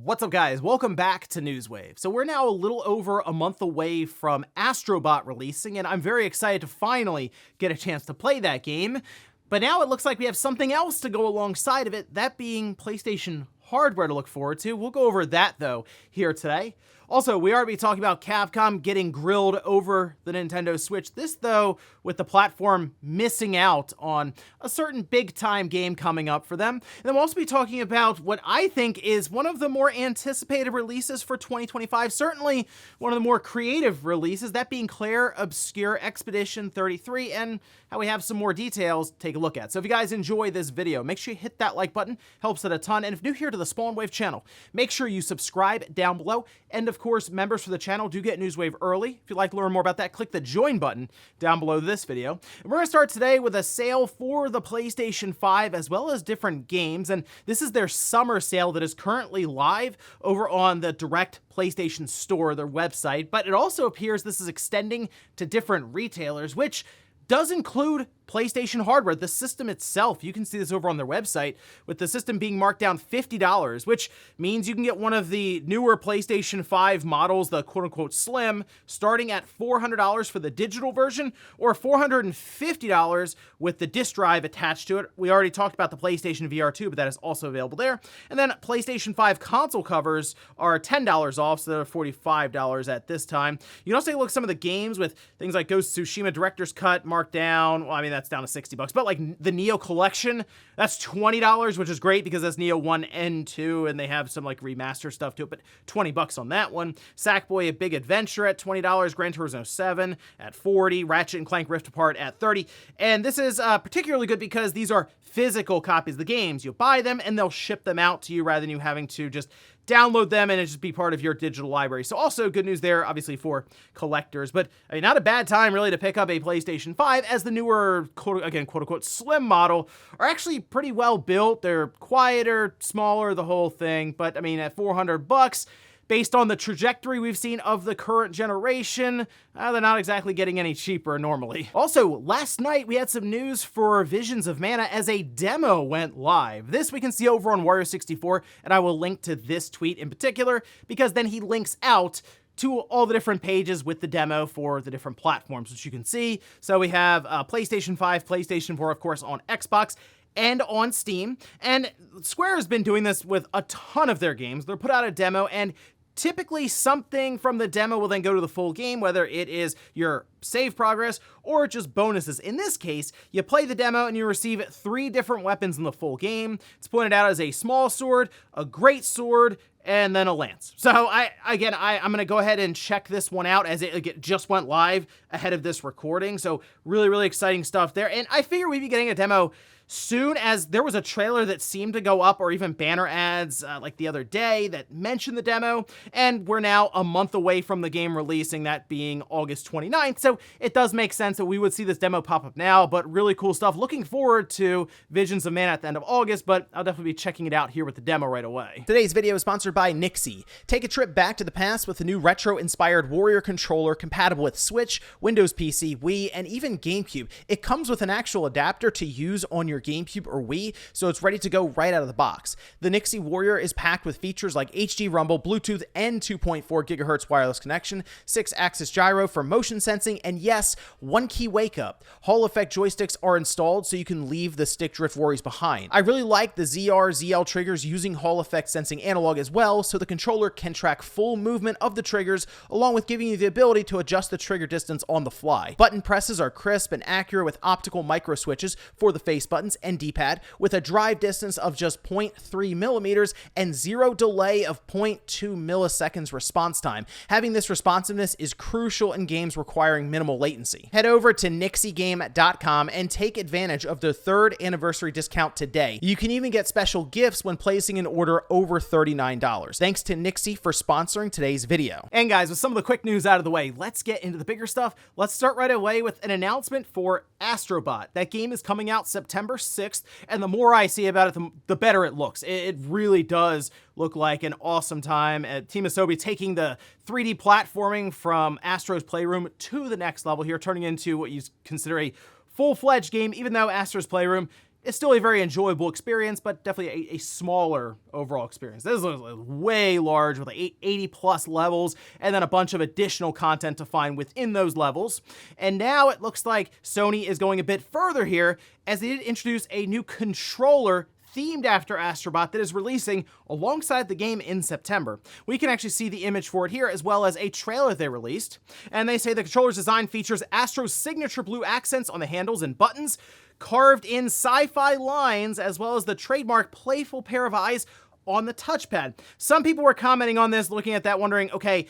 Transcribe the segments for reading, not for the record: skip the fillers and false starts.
What's up, guys? Welcome back to Newswave. So we're now a little over a month away from Astro Bot releasing, and I'm very excited to finally get a chance to play that game. But now it looks like we have something else to go alongside of it, that being PlayStation hardware to look forward to. We'll go over that, though, here today. Also, we are going to be talking about Capcom getting grilled over the Nintendo Switch. This, though, with the platform missing out on a certain big-time game coming up for them. And then we'll also be talking about what I think is one of the more anticipated releases for 2025. Certainly one of the more creative releases, that being Claire Obscur Expedition 33, and how we have some more details to take a look at. So if you guys enjoy this video, make sure you hit that like button. Helps it a ton. And if new here to the Spawn Wave channel, make sure you subscribe down below. And of course, members for the channel do get Newswave early. If you'd like to learn more about that, click the join button down below this video. And we're going to start today with a sale for the PlayStation 5 as well as different games. And this is their summer sale that is currently live over on the direct PlayStation Store, their website. But it also appears this is extending to different retailers, which does include PlayStation hardware, the system itself. You can see this over on their website, with the system being marked down $50, which means you can get one of the newer PlayStation 5 models, the quote-unquote Slim, starting at $400 for the digital version, or $450 with the disc drive attached to it. We already talked about the PlayStation VR 2, but that is also available there. And then PlayStation 5 console covers are $10 off, so they're $45 at this time. You can also take a look at some of the games with things like Ghost of Tsushima Director's Cut marked down. Well, I mean, that's down to $60, but like the Neo collection, that's $20, which is great because that's Neo 1 and 2, and they have some like remaster stuff to it, but $20 on that one. Sackboy: A Big Adventure at $20, Gran Turismo 7 at $40, Ratchet and Clank Rift Apart at $30, and this is particularly good because these are physical copies of the games. You buy them and they'll ship them out to you rather than you having to just download them and it just be part of your digital library. So also good news there, obviously, for collectors. But I mean, not a bad time really to pick up a PlayStation 5, as the newer, quote-unquote Slim model are actually pretty well built. They're quieter, smaller, the whole thing. But I mean, at $400, based on the trajectory we've seen of the current generation, they're not exactly getting any cheaper normally. Also, last night we had some news for Visions of Mana as a demo went live. This we can see over on Wario64, and I will link to this tweet in particular, because then he links out to all the different pages with the demo for the different platforms, which you can see. So we have PlayStation 5, PlayStation 4, of course, on Xbox, and on Steam. And Square has been doing this with a ton of their games. They'll put out a demo, and typically something from the demo will then go to the full game, whether it is your save progress or just bonuses. In this case, you play the demo and you receive 3 different weapons in the full game. It's pointed out as a small sword, a great sword, and then a lance. So I'm going to go ahead and check this one out, as it just went live ahead of this recording. So really, really exciting stuff there. And I figure we'd be getting a demo soon, as there was a trailer that seemed to go up, or even banner ads like the other day that mentioned the demo, and we're now a month away from the game releasing, that being August 29th, so it does make sense that we would see this demo pop up now. But really cool stuff. Looking forward to Visions of Mana at the end of August, but I'll definitely be checking it out here with the demo right away. Today's video is sponsored by Nyxi. Take a trip back to the past with the new retro-inspired Warrior controller compatible with Switch, Windows PC, Wii, and even GameCube. It comes with an actual adapter to use on your GameCube or Wii, so it's ready to go right out of the box. The Nyxi Warrior is packed with features like HD Rumble, Bluetooth, and 2.4 GHz wireless connection, 6-axis gyro for motion sensing, and yes, 1-key wake up. Hall effect joysticks are installed so you can leave the stick drift worries behind. I really like the ZR, ZL triggers using Hall effect sensing analog as well, so the controller can track full movement of the triggers, along with giving you the ability to adjust the trigger distance on the fly. Button presses are crisp and accurate with optical micro switches for the face buttons and D-pad, with a drive distance of just 0.3 millimeters and 0 delay of 0.2 milliseconds response time. Having this responsiveness is crucial in games requiring minimal latency. Head over to NyxiGame.com and take advantage of their 3rd anniversary discount today. You can even get special gifts when placing an order over $39. Thanks to Nyxi for sponsoring today's video. And guys, with some of the quick news out of the way, let's get into the bigger stuff. Let's start right away with an announcement for Astro Bot. That game is coming out September 6th, and the more I see about it, the better it looks. It really does look like an awesome time. Team Asobi taking the 3D platforming from Astro's Playroom to the next level here, turning into what you consider a full-fledged game, even though Astro's Playroom it's still a very enjoyable experience, but definitely a smaller overall experience. This is way large with 80 plus levels and then a bunch of additional content to find within those levels. And now it looks like Sony is going a bit further here as they did introduce a new controller themed after Astro Bot that is releasing alongside the game in September. We can actually see the image for it here, as well as a trailer they released. And they say the controller's design features Astro's signature blue accents on the handles and buttons, carved in sci-fi lines, as well as the trademark playful pair of eyes on the touchpad. Some people were commenting on this, looking at that, wondering, okay,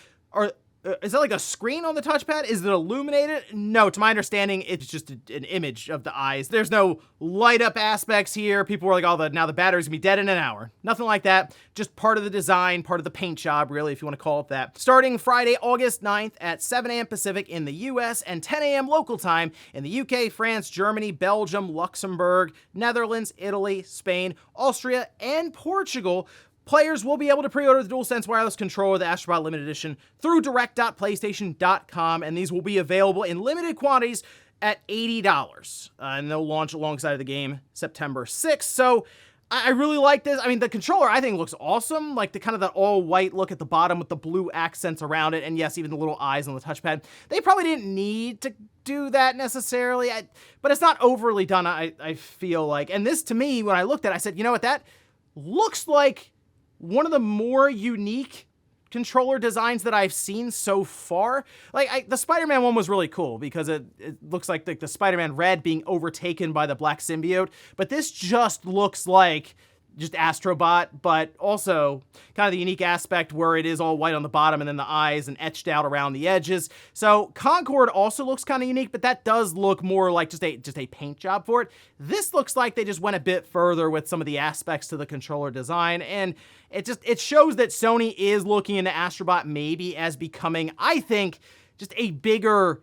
is that like a screen on the touchpad? Is it illuminated? No, to my understanding, it's just an image of the eyes. There's no light up aspects here. People were like, oh, now the battery's gonna be dead in an hour. Nothing like that. Just part of the design, part of the paint job, really, if you want to call it that. Starting Friday, August 9th at 7 a.m. Pacific in the US and 10 a.m. local time in the UK, France, Germany, Belgium, Luxembourg, Netherlands, Italy, Spain, Austria, and Portugal. Players will be able to pre-order the DualSense wireless controller, the Astro Bot Limited Edition, through direct.playstation.com, and these will be available in limited quantities at $80. And they'll launch alongside of the game September 6th. So I really like this. I mean, the controller, I think, looks awesome. Like the kind of that all-white look at the bottom with the blue accents around it, and yes, even the little eyes on the touchpad. They probably didn't need to do that necessarily, but it's not overly done, I feel like. And this, to me, when I looked at it, I said, you know what, that looks like one of the more unique controller designs that I've seen so far. Like, the Spider-Man one was really cool because it looks like the Spider-Man Red being overtaken by the black symbiote, but this just looks like just Astro Bot, but also kind of the unique aspect where it is all white on the bottom and then the eyes and etched out around the edges. So Concord also looks kind of unique, but that does look more like just a paint job for it. This looks like they just went a bit further with some of the aspects to the controller design, and it shows that Sony is looking into Astro Bot maybe as becoming, I think, just a bigger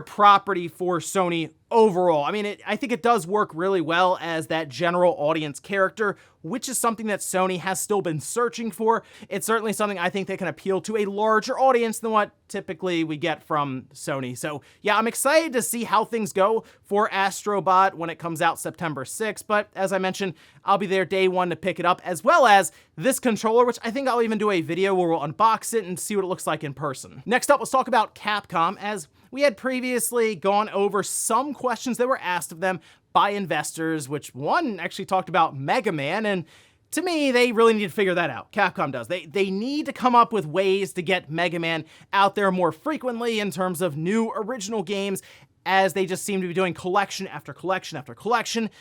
property for Sony overall. I mean, I think it does work really well as that general audience character, which is something that Sony has still been searching for. It's certainly something I think that can appeal to a larger audience than what typically we get from Sony. So yeah, I'm excited to see how things go for Astro Bot when it comes out September 6th. But as I mentioned, I'll be there day one to pick it up, as well as this controller, which I think I'll even do a video where we'll unbox it and see what it looks like in person. Next up, let's talk about Capcom, as we had previously gone over some questions that were asked of them by investors, which one actually talked about Mega Man, and to me, they really need to figure that out. Capcom does. They need to come up with ways to get Mega Man out there more frequently in terms of new original games, as they just seem to be doing collection after collection after collection.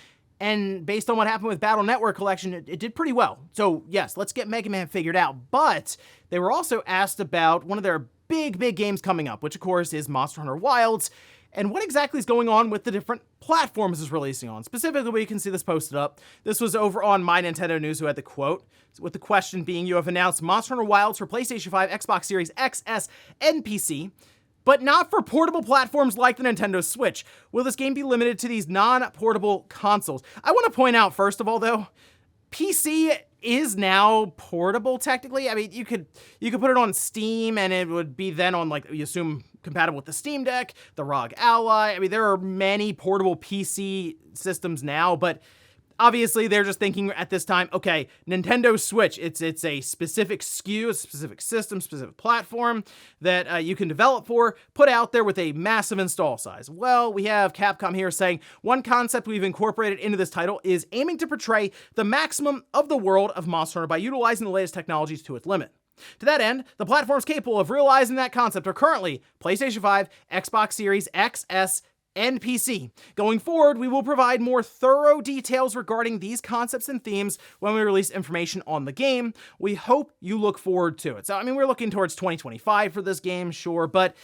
And based on what happened with Battle Network Collection, it did pretty well. So yes, let's get Mega Man figured out. But they were also asked about one of their big games coming up, which of course is Monster Hunter Wilds, and what exactly is going on with the different platforms it's releasing on. Specifically, you can see this posted up. This was over on My Nintendo News, who had the quote, with the question being, you have announced Monster Hunter Wilds for PlayStation 5, Xbox Series X, S, and PC, but not for portable platforms like the Nintendo Switch. Will this game be limited to these non-portable consoles? I want to point out, first of all, though, PC is now portable technically. I mean, you could put it on Steam and it would be then on, like, you assume, compatible with the Steam Deck, the ROG Ally. I mean, there are many portable PC systems now, but obviously they're just thinking at this time, okay, Nintendo Switch, it's a specific SKU, a specific system, specific platform that you can develop for, put out there with a massive install size. Well, we have Capcom here saying, one concept we've incorporated into this title is aiming to portray the maximum of the world of Monster Hunter by utilizing the latest technologies to its limit. To that end, the platforms capable of realizing that concept are currently PlayStation 5, Xbox Series X, S, and PC. Going forward, we will provide more thorough details regarding these concepts and themes when we release information on the game. We hope you look forward to it. So, I mean, we're looking towards 2025 for this game, sure, but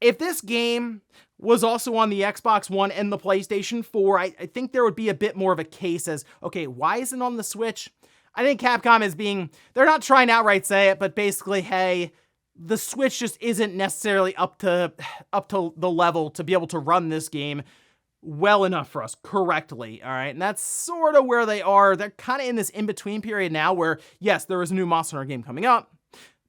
if this game was also on the Xbox One and the PlayStation 4, I think there would be a bit more of a case as, okay, why isn't it on the Switch? I think Capcom is they're not trying to outright say it, but basically, hey, the Switch just isn't necessarily up to the level to be able to run this game well enough for us correctly, all right? And that's sort of where they are. They're kind of in this in-between period now where, yes, there is a new Monster Hunter game coming up,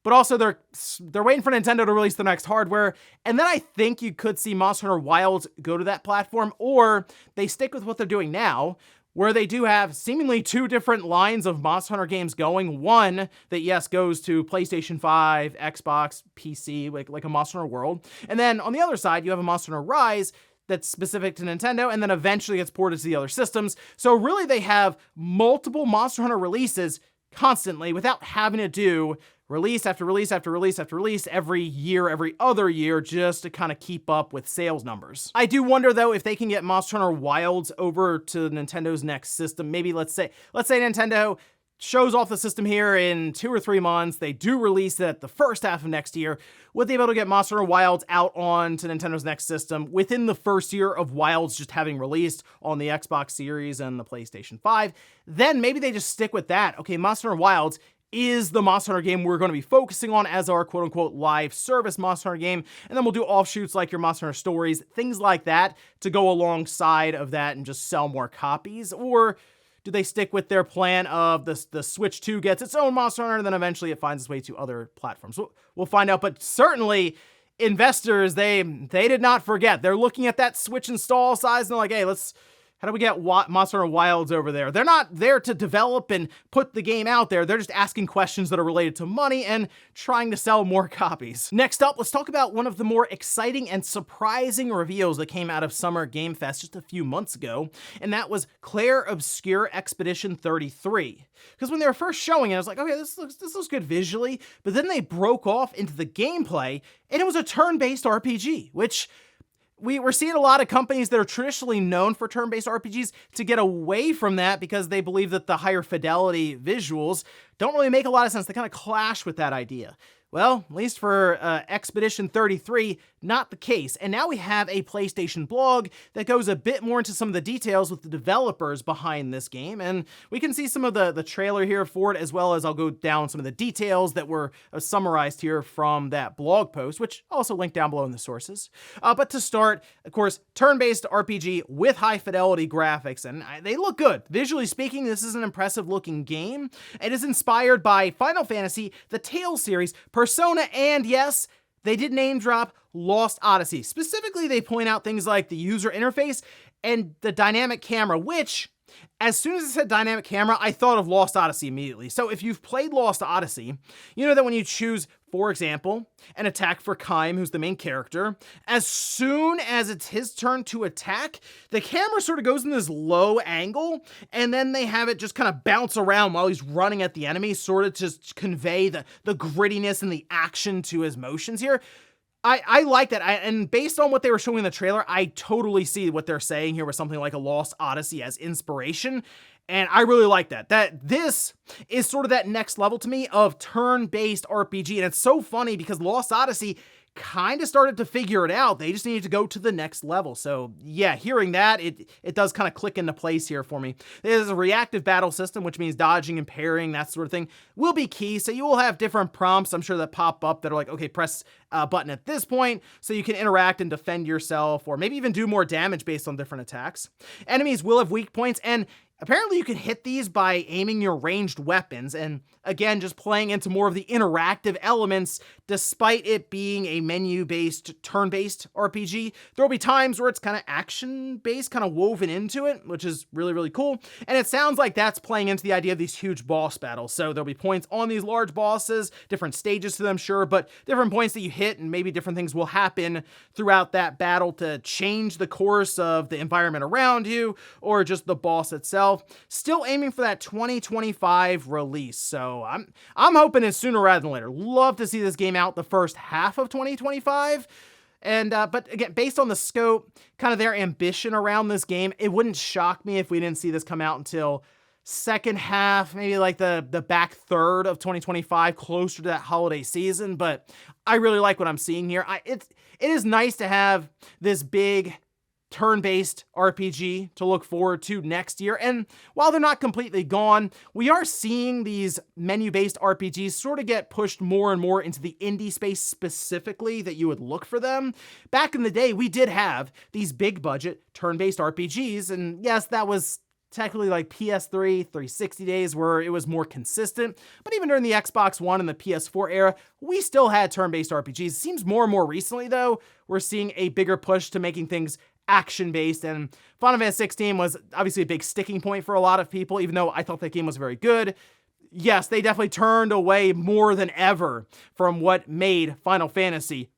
but also they're waiting for Nintendo to release the next hardware, and then I think you could see Monster Hunter Wilds go to that platform, or they stick with what they're doing now, where they do have seemingly two different lines of Monster Hunter games going. One that, yes, goes to PlayStation 5, Xbox, PC, like a Monster Hunter World. And then on the other side, you have a Monster Hunter Rise that's specific to Nintendo, and then eventually gets ported to the other systems. So really they have multiple Monster Hunter releases constantly without having to do release after release after release after release every year, every other year, just to kind of keep up with sales numbers. I do wonder though if they can get Monster Hunter Wilds over to Nintendo's next system. Maybe let's say Nintendo shows off the system here in 2 or 3 months. They do release it the first half of next year. Would they be able to get Monster Hunter Wilds out on to Nintendo's next system within the first year of Wilds just having released on the Xbox Series and the PlayStation 5? Then maybe they just stick with that. Okay, Monster Hunter Wilds is the Monster Hunter game we're going to be focusing on as our quote-unquote live service Monster Hunter game, and then we'll do offshoots like your Monster Hunter Stories, things like that, to go alongside of that and just sell more copies. Or do they stick with their plan of the Switch 2 gets its own Monster Hunter, and then eventually it finds its way to other platforms? We'll find out, but certainly investors, they did not forget. They're looking at that Switch install size, and they're like, hey, how do we get Monster Hunter Wilds over there? They're not there to develop and put the game out there. They're just asking questions that are related to money and trying to sell more copies. Next up, let's talk about one of the more exciting and surprising reveals that came out of Summer Game Fest just a few months ago, and that was Claire Obscur Expedition 33. Because when they were first showing it, I was like, okay, this looks good visually, but then they broke off into the gameplay, and it was a turn-based RPG, which we're seeing a lot of companies that are traditionally known for turn-based RPGs to get away from that because they believe that the higher fidelity visuals don't really make a lot of sense. They kind of clash with that idea. Well, at least for Expedition 33, not the case. And now we have a PlayStation blog that goes a bit more into some of the details with the developers behind this game. And we can see some of the trailer here for it, as well as I'll go down some of the details that were summarized here from that blog post, which I'll also link down below in the sources. But to start, of course, turn-based RPG with high fidelity graphics, and they look good. Visually speaking, this is an impressive looking game. It is inspired by Final Fantasy, the Tales series, Persona, and yes, they did name drop Lost Odyssey. Specifically, they point out things like the user interface and the dynamic camera, which, as soon as it said dynamic camera, I thought of Lost Odyssey immediately. So if you've played Lost Odyssey, you know that when you choose, for example, an attack for Kaim, who's the main character, as soon as it's his turn to attack, the camera sort of goes in this low angle, and then they have it just kind of bounce around while he's running at the enemy, sort of just convey the grittiness and the action to his motions here. I like that, and based on what they were showing in the trailer, I totally see what they're saying here with something like a Lost Odyssey as inspiration, and I really like that. That this is sort of that next level to me of turn-based RPG, and it's so funny because Lost Odyssey kind of started to figure it out. They just needed to go to the next level. So yeah, hearing that, it does kind of click into place here for me. There's a reactive battle system, which means dodging and parrying, that sort of thing, will be key. So you will have different prompts, I'm sure, that pop up that are like, okay, press a button at this point so you can interact and defend yourself, or maybe even do more damage based on different attacks. Enemies will have weak points, and apparently you can hit these by aiming your ranged weapons, and again, just playing into more of the interactive elements, despite it being a menu-based, turn-based RPG. There'll be times where it's kind of action-based, kind of woven into it, which is really, really cool. And it sounds like that's playing into the idea of these huge boss battles. So there'll be points on these large bosses, different stages to them, sure, but different points that you hit, and maybe different things will happen throughout that battle to change the course of the environment around you, or just the boss itself. Still aiming for that 2025 release, so I'm hoping it's sooner rather than later. Love to see this game out the first half of 2025. And but again, based on the scope, kind of their ambition around this game, it wouldn't shock me if we didn't see this come out until second half, maybe like the back third of 2025, closer to that holiday season. But I really like what I'm seeing here. It is nice to have this big turn-based RPG to look forward to next year. And while they're not completely gone, we are seeing these menu-based RPGs sort of get pushed more and more into the indie space specifically that you would look for them. Back in the day, we did have these big-budget turn-based RPGs, and yes, that was technically like PS3, 360 days where it was more consistent. But even during the Xbox One and the PS4 era, we still had turn-based RPGs. It seems more and more recently, though, we're seeing a bigger push to making things action-based, and Final Fantasy 16 was obviously a big sticking point for a lot of people, even though I thought that game was very good. Yes, they definitely turned away more than ever from what made Final Fantasy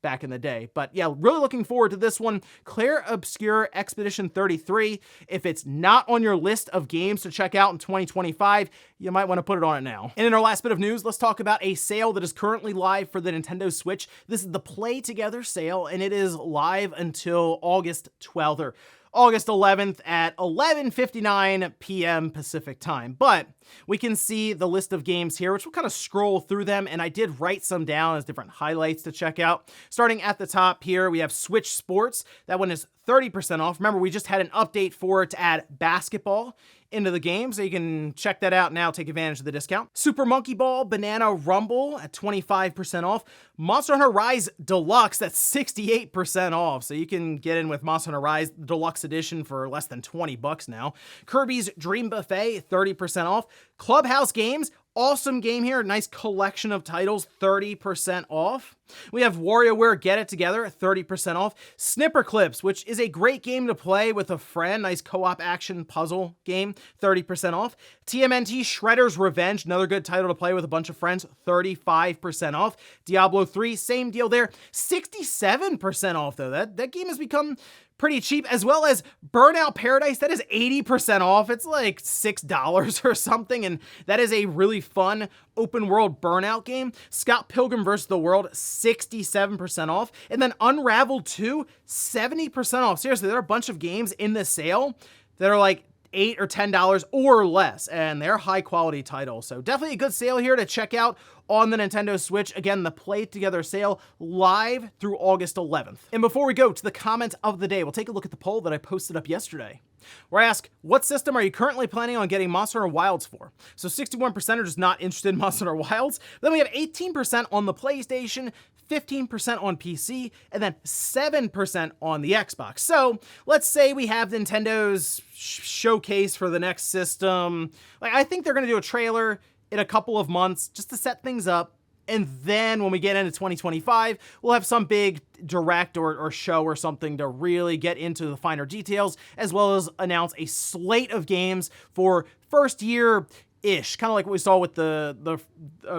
back in the day. But yeah, really looking forward to this one. Claire Obscur Expedition 33. If it's not on your list of games to check out in 2025, you might want to put it on it now. And in our last bit of news, let's talk about a sale that is currently live for the Nintendo Switch. This is the Play Together sale, and it is live until August 12th, or August 11th at 11:59 p.m. Pacific time. But we can see the list of games here, which we'll kind of scroll through them, and I did write some down as different highlights to check out. Starting at the top here, we have Switch Sports. That one is 30% off. Remember, we just had an update for it to add basketball into the game, so you can check that out now, take advantage of the discount. Super Monkey Ball Banana Rumble at 25% off. Monster Hunter Rise Deluxe, that's 68% off, so you can get in with Monster Hunter Rise Deluxe Edition for less than 20 bucks now. Kirby's Dream Buffet, 30% off. Clubhouse Games, awesome game here, nice collection of titles, 30% off. We have WarioWare Get It Together, 30% off. Snipper Clips, which is a great game to play with a friend, nice co-op action puzzle game, 30% off. TMNT Shredder's Revenge, another good title to play with a bunch of friends, 35% off. Diablo 3, same deal there, 67% off though. That game has become pretty cheap, as well as Burnout Paradise. That is 80% off. It's like $6 or something, and that is a really fun open world Burnout game. Scott Pilgrim vs. the World, 67% off. And then Unraveled 2, 70% off. Seriously, there are a bunch of games in this sale that are like $8 or $10 or less, and they're high quality titles. So definitely a good sale here to check out on the Nintendo Switch. Again, the Play Together sale live through August 11th. And before we go to the comment of the day, we'll take a look at the poll that I posted up yesterday, where I ask, what system are you currently planning on getting Monster Hunter Wilds for? So 61% are just not interested in Monster Hunter Wilds. Then we have 18% on the PlayStation, 15% on PC, and then 7% on the Xbox. So let's say we have Nintendo's showcase for the next system. Like, I think they're going to do a trailer in a couple of months just to set things up. And then when we get into 2025, we'll have some big direct or show or something to really get into the finer details, as well as announce a slate of games for first year-ish, kind of like what we saw with the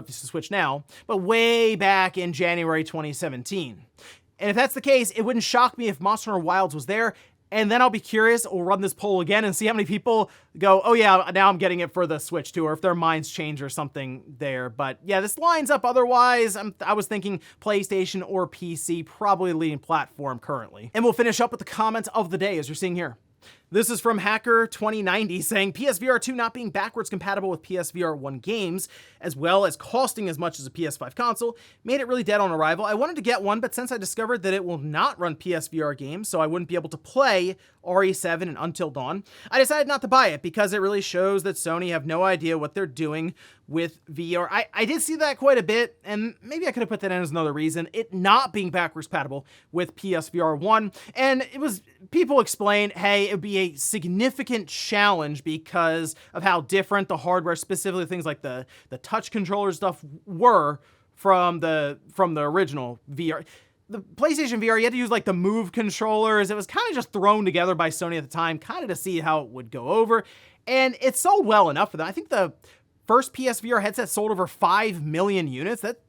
Switch now, but way back in January 2017. And if that's the case, it wouldn't shock me if Monster Hunter Wilds was there. And then I'll be curious, we'll run this poll again and see how many people go, oh yeah, now I'm getting it for the Switch too, or if their minds change or something there. But yeah, this lines up otherwise. I was thinking PlayStation or PC, probably leading platform currently. And we'll finish up with the comment of the day, as you're seeing here. This is from Hacker2090 saying, PSVR 2 not being backwards compatible with PSVR 1 games, as well as costing as much as a PS5 console, made it really dead on arrival. I wanted to get one, but since I discovered that it will not run PSVR games, so I wouldn't be able to play RE7 and Until Dawn, I decided not to buy it because it really shows that Sony have no idea what they're doing with VR. I did see that quite a bit, and maybe I could have put that in as another reason, it not being backwards compatible with PSVR 1. And it was, people explain, hey, it would be a significant challenge because of how different the hardware, specifically things like the touch controller stuff, were from the original VR. The PlayStation VR, you had to use like the Move controllers. It was kind of just thrown together by Sony at the time, kind of to see how it would go over. And it sold well enough for them. I think the first PSVR headset sold over 5 million units. That,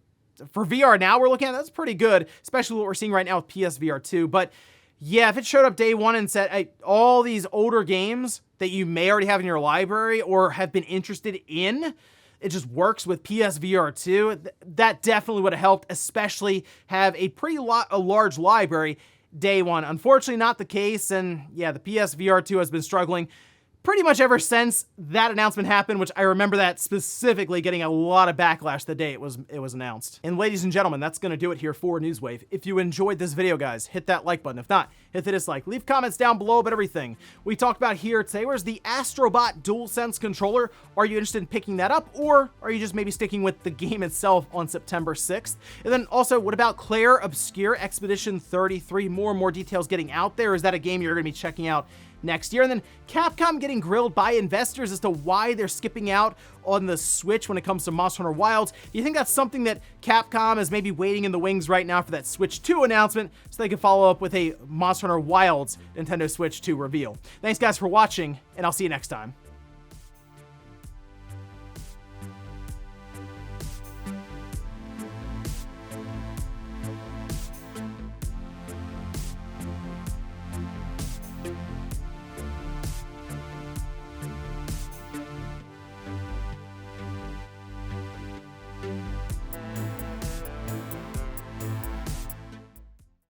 for VR now we're looking at, that's pretty good, especially what we're seeing right now with PSVR 2. But yeah, if it showed up day one and said, hey, all these older games that you may already have in your library or have been interested in, it just works with PSVR 2, that definitely would have helped, especially have a large library day one. Unfortunately, not the case, and yeah, the PSVR 2 has been struggling pretty much ever since that announcement happened, which I remember that specifically getting a lot of backlash the day it was announced. And ladies and gentlemen, that's gonna do it here for Newswave. If you enjoyed this video, guys, hit that like button. If not, hit the dislike. Leave comments down below about everything we talked about here today. Where's the Astro Bot DualSense controller? Are you interested in picking that up, or are you just maybe sticking with the game itself on September 6th? And then also, what about Claire Obscur Expedition 33? More and more details getting out there. Is that a game you're gonna be checking out next year? And then Capcom getting grilled by investors as to why they're skipping out on the Switch when it comes to Monster Hunter Wilds. Do you think that's something that Capcom is maybe waiting in the wings right now for that Switch 2 announcement so they can follow up with a Monster Hunter Wilds Nintendo Switch 2 reveal? Thanks guys for watching, and I'll see you next time.